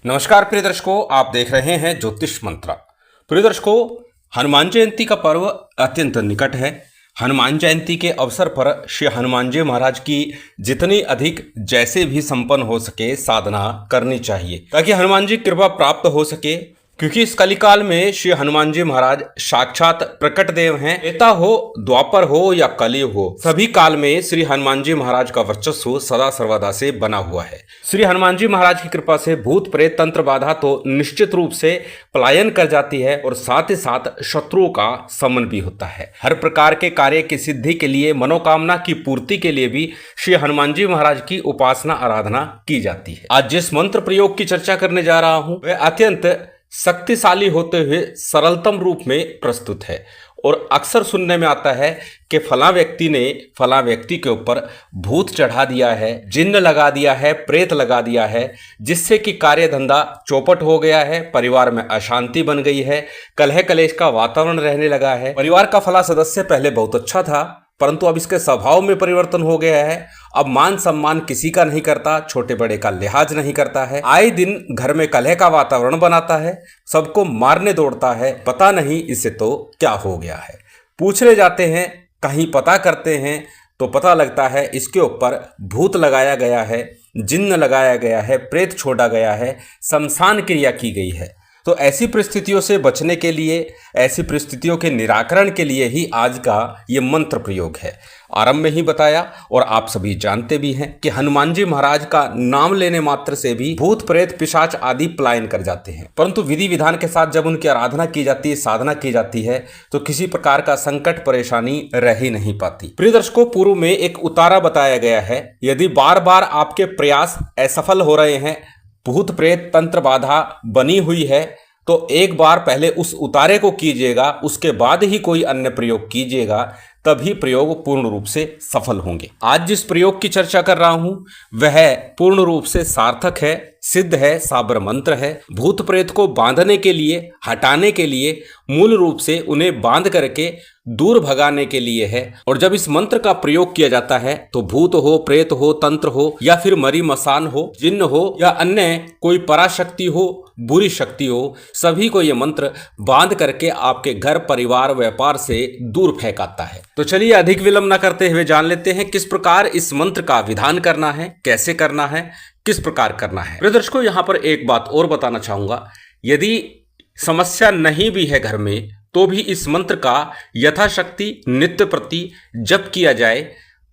नमस्कार प्रिय दर्शकों, आप देख रहे हैं ज्योतिष मंत्र। प्रिय दर्शकों, हनुमान जयंती का पर्व अत्यंत निकट है। हनुमान जयंती के अवसर पर श्री हनुमान जी महाराज की जितनी अधिक जैसे भी संपन्न हो सके साधना करनी चाहिए, ताकि हनुमान जी कृपा प्राप्त हो सके। क्योंकि इस कलिकाल में श्री हनुमान जी महाराज साक्षात प्रकट देव हैं। त्रेता हो, द्वापर हो या कलयुग हो, सभी काल में श्री हनुमान जी महाराज का वर्चस्व सदा सर्वदा से बना हुआ है। श्री हनुमान जी महाराज की कृपा से भूत प्रेत तंत्र बाधा तो निश्चित रूप से पलायन कर जाती है और साथ ही साथ शत्रुओं का समन भी होता है। हर प्रकार के कार्य की सिद्धि के लिए, मनोकामना की पूर्ति के लिए भी श्री हनुमान जी महाराज की उपासना आराधना की जाती है। आज जिस मंत्र प्रयोग की चर्चा करने जा रहा हूं वह अत्यंत शक्तिशाली होते हुए सरलतम रूप में प्रस्तुत है। और अक्सर सुनने में आता है कि फला व्यक्ति ने फला व्यक्ति के ऊपर भूत चढ़ा दिया है, जिन्न लगा दिया है, प्रेत लगा दिया है, जिससे कि कार्य धंधा चौपट हो गया है, परिवार में अशांति बन गई है, कलह कलेश का वातावरण रहने लगा है। परिवार का फला सदस्य पहले बहुत अच्छा था, परंतु अब इसके स्वभाव में परिवर्तन हो गया है। अब मान सम्मान किसी का नहीं करता, छोटे बड़े का लिहाज नहीं करता है, आए दिन घर में कलह का वातावरण बनाता है, सबको मारने दौड़ता है। पता नहीं इसे तो क्या हो गया है। पूछने जाते हैं, कहीं पता करते हैं तो पता लगता है इसके ऊपर भूत लगाया गया है, जिन्न लगाया गया है, प्रेत छोड़ा गया है, शमशान क्रिया की गई है। तो ऐसी परिस्थितियों से बचने के लिए, ऐसी परिस्थितियों के निराकरण के लिए ही आज का ये मंत्र प्रयोग है। आरंभ में ही बताया और आप सभी जानते भी हैं कि हनुमान जी महाराज का नाम लेने मात्र से भी भूत प्रेत पिशाच आदि पलायन कर जाते हैं। परंतु विधि विधान के साथ जब उनकी आराधना की जाती है, साधना की जाती है, तो किसी प्रकार का संकट परेशानी रह ही नहीं पाती। प्रिय दर्शकों, पूर्व में एक उतारा बताया गया है। यदि बार बार आपके प्रयास असफल हो रहे हैं, भूत प्रेत तंत्र बाधा बनी हुई है, तो एक बार पहले उस उतारे को कीजिएगा, उसके बाद ही कोई अन्य प्रयोग कीजिएगा, तभी प्रयोग पूर्ण रूप से सफल होंगे। आज जिस प्रयोग की चर्चा कर रहा हूं वह पूर्ण रूप से सार्थक है, सिद्ध है, साबर मंत्र है। भूत प्रेत को बांधने के लिए, हटाने के लिए, मूल रूप से उन्हें बांध करके दूर भगाने के लिए है। और जब इस मंत्र का प्रयोग किया जाता है तो भूत हो, प्रेत हो, तंत्र हो या फिर मरी मसान हो, जिन्न हो या अन्य कोई पराशक्ति हो, बुरी शक्ति हो, सभी को यह मंत्र बांध करके आपके घर, परिवार, व्यापार से दूर फेंकाता है। तो चलिए अधिक विलंब न करते हुए जान लेते हैं किस प्रकार इस मंत्र का विधान करना है, कैसे करना है, किस प्रकार करना है। प्रिय दर्शकों, यहां पर एक बात और बताना चाहूंगा। यदि समस्या नहीं भी है घर में तो भी इस मंत्र का यथाशक्ति नित्य प्रति जप किया जाए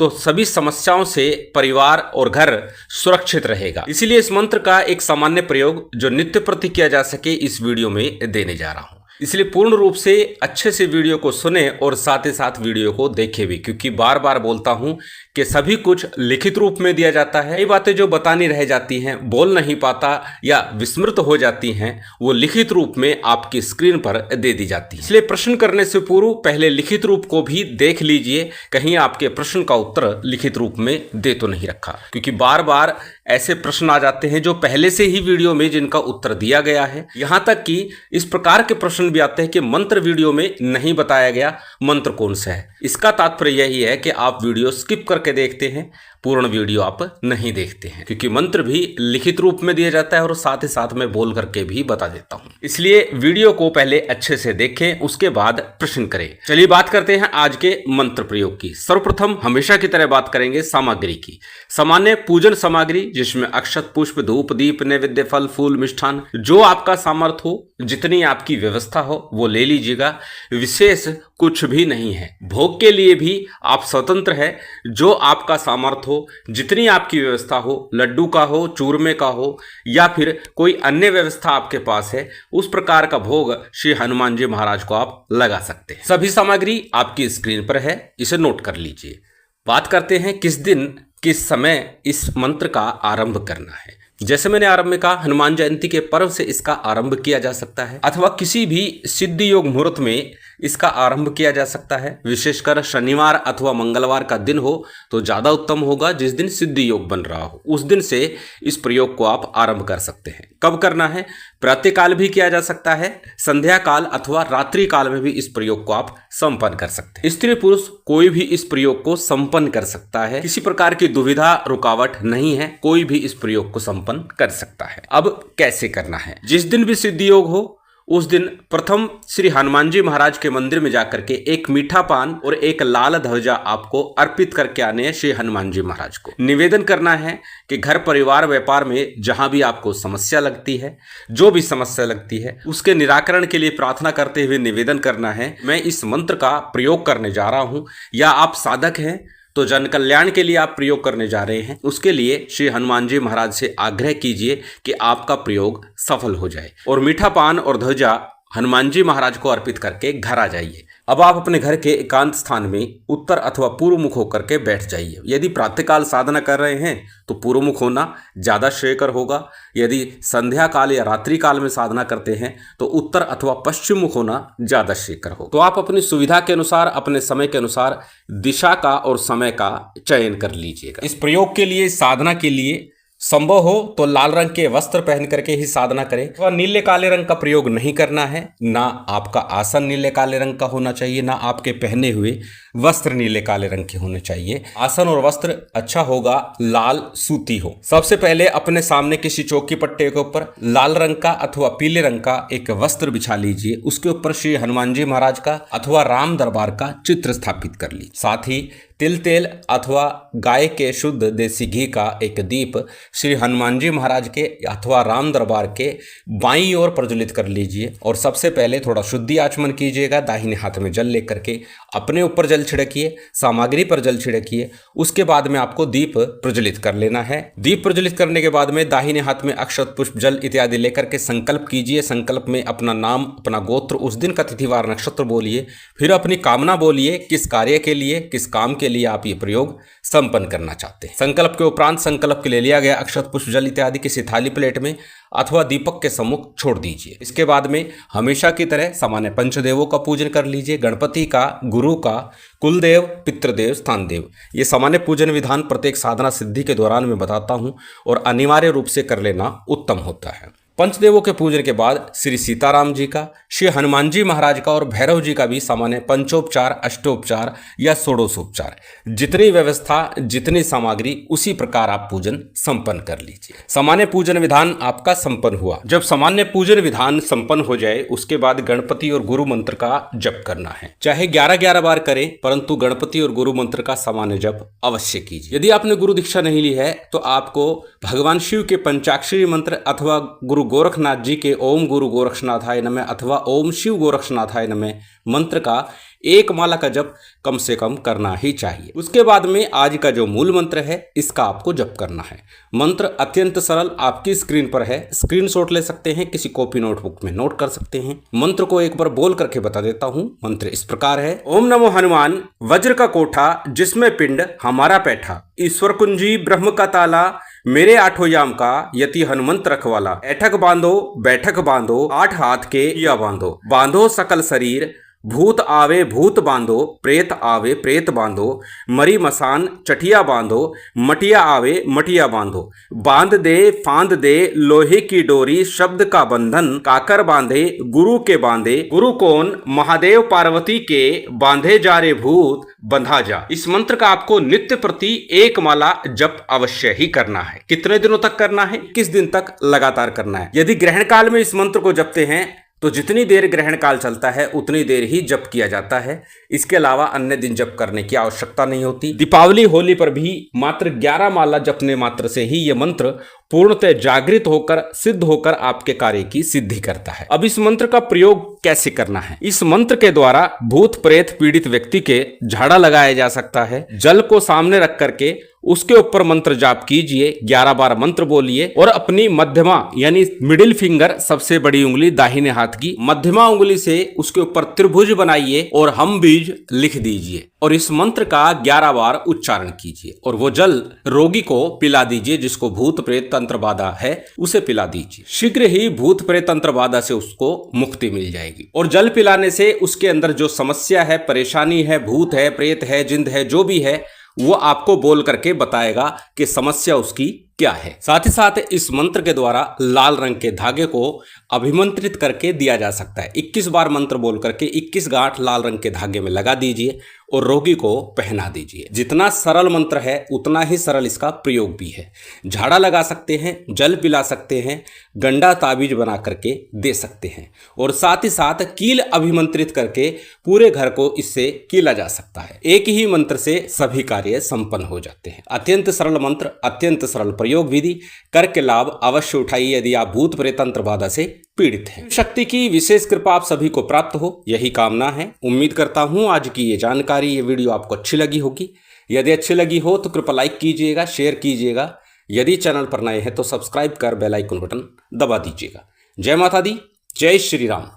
तो सभी समस्याओं से परिवार और घर सुरक्षित रहेगा। इसीलिए इस मंत्र का एक सामान्य प्रयोग जो नित्य प्रति किया जा सके इस वीडियो में देने जा रहा हूं। इसलिए पूर्ण रूप से अच्छे से वीडियो को सुने और साथ ही साथ वीडियो को देखें भी, क्योंकि बार बार बोलता हूं कि सभी कुछ लिखित रूप में दिया जाता है। कई बातें जो बतानी रह जाती हैं, बोल नहीं पाता या विस्मृत हो जाती हैं, वो लिखित रूप में आपकी स्क्रीन पर दे दी जाती है। इसलिए प्रश्न करने से पूर्व पहले लिखित रूप को भी देख लीजिए, कहीं आपके प्रश्न का उत्तर लिखित रूप में दे तो नहीं रखा। क्योंकि बार बार ऐसे प्रश्न आ जाते हैं जो पहले से ही वीडियो में जिनका उत्तर दिया गया है। यहां तक कि इस प्रकार के प्रश्न भी आते हैं कि मंत्र वीडियो में नहीं बताया गया, मंत्र कौन सा है। इसका तात्पर्य यही है कि आप वीडियो स्किप करके देखते हैं, पूर्ण वीडियो आप नहीं देखते हैं। क्योंकि मंत्र भी लिखित रूप में दिया जाता है और साथ ही साथ मैं बोल करके भी बता देता हूं। इसलिए वीडियो को पहले अच्छे से देखें, उसके बाद प्रश्न करें। चलिए बात करते हैं आज के मंत्र प्रयोग की। सर्वप्रथम हमेशा की तरह बात करेंगे सामग्री की। सामान्य पूजन सामग्री जिसमें अक्षत, पुष्प, धूप, दीप, नैवेद्य, फल, फूल, मिष्ठान, जो आपका सामर्थ्य हो, जितनी आपकी व्यवस्था हो वो ले लीजिएगा। विशेष कुछ भी नहीं है। भोग के लिए भी आप स्वतंत्र है, जो आपका सामर्थ्य हो, जितनी आपकी व्यवस्था हो, लड्डू का हो, चूरमे का हो या फिर कोई अन्य व्यवस्था आपके पास है, उस प्रकार का भोग श्री हनुमान जी महाराज को आप लगा सकते हैं। सभी सामग्री आपकी स्क्रीन पर है, इसे नोट कर लीजिए। बात करते हैं किस दिन किस समय इस मंत्र का आरंभ करना है। जैसे मैंने आरंभ में कहा, हनुमान जयंती के पर्व से इसका आरंभ किया जा सकता है, अथवा किसी भी सिद्धि योग मुहूर्त में इसका आरंभ किया जा सकता है। विशेषकर शनिवार अथवा मंगलवार का दिन हो तो ज़्यादा उत्तम होगा। जिस दिन सिद्धि योग बन रहा हो उस दिन से इस प्रयोग को आप आरंभ कर सकते हैं। कब करना है? प्रातःकाल भी किया जा सकता है, संध्या काल अथवा रात्रि काल में भी इस प्रयोग को आप संपन्न कर सकते हैं। स्त्री पुरुष कोई भी इस प्रयोग को संपन्न कर सकता है। किसी प्रकार की दुविधा रुकावट नहीं है, कोई भी इस प्रयोग को संपन्न कर सकता है। अब कैसे करना है? जिस दिन भी सिद्धि योग हो उस दिन प्रथम श्री हनुमान जी महाराज के मंदिर में जाकर के एक मीठा पान और एक लाल ध्वजा आपको अर्पित करके आने हैं। श्री हनुमान जी महाराज को निवेदन करना है कि घर परिवार व्यापार में जहां भी आपको समस्या लगती है, जो भी समस्या लगती है, उसके निराकरण के लिए प्रार्थना करते हुए निवेदन करना है मैं इस मंत्र का प्रयोग करने जा रहा हूं। या आप साधक हैं तो जन कल्याण के लिए आप प्रयोग करने जा रहे हैं, उसके लिए श्री हनुमान जी महाराज से आग्रह कीजिए कि आपका प्रयोग सफल हो जाए और मीठा पान और ध्वजा हनुमान जी महाराज को अर्पित करके घर आ जाइए। अब आप अपने घर के एकांत स्थान में उत्तर अथवा पूर्व मुख होकर के बैठ जाइए। यदि प्रातःकाल साधना कर रहे हैं तो पूर्व मुख होना ज़्यादा श्रेयकर होगा। यदि संध्या काल या रात्रि काल में साधना करते हैं तो उत्तर अथवा पश्चिम मुख होना ज़्यादा श्रेयकर हो। तो आप अपनी सुविधा के अनुसार, अपने समय के अनुसार दिशा का और समय का चयन कर लीजिएगा। इस प्रयोग के लिए, साधना के लिए संभव हो तो लाल रंग के वस्त्र पहन करके ही साधना करें। वह नीले काले रंग का प्रयोग नहीं करना है। ना आपका आसन नीले काले रंग का होना चाहिए, ना आपके पहने हुए वस्त्र नीले काले रंग के होने चाहिए। आसन और वस्त्र अच्छा होगा लाल सूती हो। सबसे पहले अपने सामने किसी चौकी पट्टे के ऊपर लाल रंग का अथवा पीले रंग का एक वस्त्र बिछा लीजिए। उसके ऊपर श्री हनुमान जी महाराज का अथवा राम दरबार का चित्र स्थापित कर लीजिए। साथ ही तिल तेल अथवा गाय के शुद्ध देसी घी का एक दीप श्री हनुमान जी महाराज के अथवा राम दरबार के बाईं ओर प्रज्वलित कर लीजिए। और सबसे पहले थोड़ा शुद्धि आचमन कीजिएगा। दाहिने हाथ में जल लेकर के अपने ऊपर जल छिड़किए, सामग्री पर जल छिड़किए। उसके बाद में आपको दीप प्रज्वलित कर लेना है। दीप प्रज्वलित करने के बाद में दाहिने हाथ में अक्षत पुष्प जल इत्यादि लेकर के संकल्प कीजिए। संकल्प में अपना नाम, अपना गोत्र, उस दिन का तिथिवार नक्षत्र बोलिए। फिर अपनी कामना बोलिए, किस कार्य के लिए, किस काम के लिए आप ये प्रयोग संपन्न करना चाहते हैं। संकल्प के उपरांत संकल्प के लिए लिया गया अक्षत पुष्प जल इत्यादि किसी थाली प्लेट में अथवा दीपक के सम्मुख छोड़ दीजिए। इसके बाद में हमेशा की तरह सामान्य पंचदेवों का पूजन कर लीजिए। गणपति का, गुरु का, कुलदेव, पितृदेव, स्थान देव। ये सामान्य पूजन विधान प्रत्येक साधना सिद्धि के दौरान मैं बताता हूँ और अनिवार्य रूप से कर लेना उत्तम होता है। पंचदेवों के पूजन के बाद श्री सीताराम जी का, श्री हनुमान जी महाराज का और भैरव जी का भी सामान्य पंचोपचार, अष्टोपचार या षोडशोपचार, जितनी व्यवस्था, जितनी सामग्री, उसी प्रकार आप पूजन संपन्न कर लीजिए। सामान्य पूजन विधान आपका संपन्न हुआ। जब सामान्य पूजन विधान संपन्न हो जाए उसके बाद गणपति और गुरु मंत्र का जप करना है। चाहे 11-11 बार करें, परंतु गणपति और गुरु मंत्र का सामान्य जप अवश्य कीजिए। यदि आपने गुरु दीक्षा नहीं ली है तो आपको भगवान शिव के पंचाक्षरी मंत्र अथवा गुरु गोरखनाथ जी के ओम गुरु गोरक्षनाथाय नमः अथवा ओम शिव गोरक्षनाथाय नमः मंत्र का एक माला का जप कम से कम करना ही चाहिए। उसके बाद में आज का जो मूल मंत्र है इसका आपको जप करना है। मंत्र अत्यंत सरल, आपकी स्क्रीन पर है, स्क्रीनशॉट ले सकते हैं, किसी कॉपी नोटबुक में नोट कर सकते हैं। मंत्र को एक बार बोल करके बता देता हूं। मंत्र इस प्रकार है। ओम नमो हनुमान, वज्र का कोठा जिसमें पिंड हमारा पैठा, ईश्वर कुंजी ब्रह्म का ताला, मेरे आठों याम का यति हनुमंत रखवाला, ऐठक बांधो बैठक बांधो, 8 हाथ के या बांधो, बांधो सकल शरीर, भूत आवे भूत बांधो, प्रेत आवे प्रेत बांधो, मरी मसान चटिया बांधो, मटिया आवे मटिया बांधो, बांध दे फांद दे लोहे की डोरी, शब्द का बंधन काकर बांधे गुरु के बांधे, गुरु कौन महादेव पार्वती के, बांधे जा रे भूत बंधा जा। इस मंत्र का आपको नित्य प्रति एक माला जप अवश्य ही करना है। कितने दिनों तक करना है? 21 दिन तक लगातार करना है। यदि ग्रहण काल में इस मंत्र को जपते हैं तो जितनी देर ग्रहण काल चलता है उतनी देर ही जप किया जाता है। इसके अलावा अन्य दिन जप करने की आवश्यकता नहीं होती। दीपावली, होली पर भी मात्र 11 माला जपने मात्र से ही यह मंत्र पूर्णतः जागृत होकर, सिद्ध होकर आपके कार्य की सिद्धि करता है। अब इस मंत्र का प्रयोग कैसे करना है? इस मंत्र के द्वारा भूत प्रेत पीड़ित व्यक्ति के झाड़ा लगाया जा सकता है। जल को सामने रख करके उसके ऊपर मंत्र जाप कीजिए, 11 बार मंत्र बोलिए और अपनी मध्यमा यानी मिडिल फिंगर, सबसे बड़ी उंगली दाहिने हाथ की मध्यमा उंगली से उसके ऊपर त्रिभुज बनाइए और हम बीज लिख दीजिए और इस मंत्र का 11 बार उच्चारण कीजिए और वो जल रोगी को पिला दीजिए, जिसको भूत प्रेत तंत्र बाधा है उसे पिला दीजिए। शीघ्र ही भूत प्रेत तंत्र बाधा से उसको मुक्ति मिल जाएगी और जल पिलाने से उसके अंदर जो समस्या है, परेशानी है, भूत है, प्रेत है, जिंद है, जो भी है वो आपको बोल करके बताएगा कि समस्या उसकी क्या है। साथ ही साथ इस मंत्र के द्वारा लाल रंग के धागे को अभिमंत्रित करके दिया जा सकता है। 21 बार मंत्र बोल करके 21 गांठ लाल रंग के धागे में लगा दीजिए और रोगी को पहना दीजिए। जितना सरल मंत्र है उतना ही सरल इसका प्रयोग भी है। झाड़ा लगा सकते हैं, जल पिला सकते हैं, गंडा ताबीज बना करके दे सकते हैं और साथ ही साथ कील अभिमंत्रित करके पूरे घर को इससे कीला जा सकता है। एक ही मंत्र से सभी कार्य संपन्न हो जाते हैं। अत्यंत सरल मंत्र, अत्यंत सरल प्रयोग विधि, करके लाभ अवश्य उठाइए यदि आप भूत प्रेत तंत्र बाधा से पीड़ित हैं। शक्ति की विशेष कृपा आप सभी को प्राप्त हो, यही कामना है। उम्मीद करता हूं आज की ये जानकारी, ये वीडियो आपको अच्छी लगी होगी। यदि अच्छी लगी हो तो कृपया लाइक कीजिएगा, शेयर कीजिएगा। यदि चैनल पर नए हैं तो सब्सक्राइब कर बेल आइकन बटन दबा दीजिएगा। जय माता दी, जय श्री राम।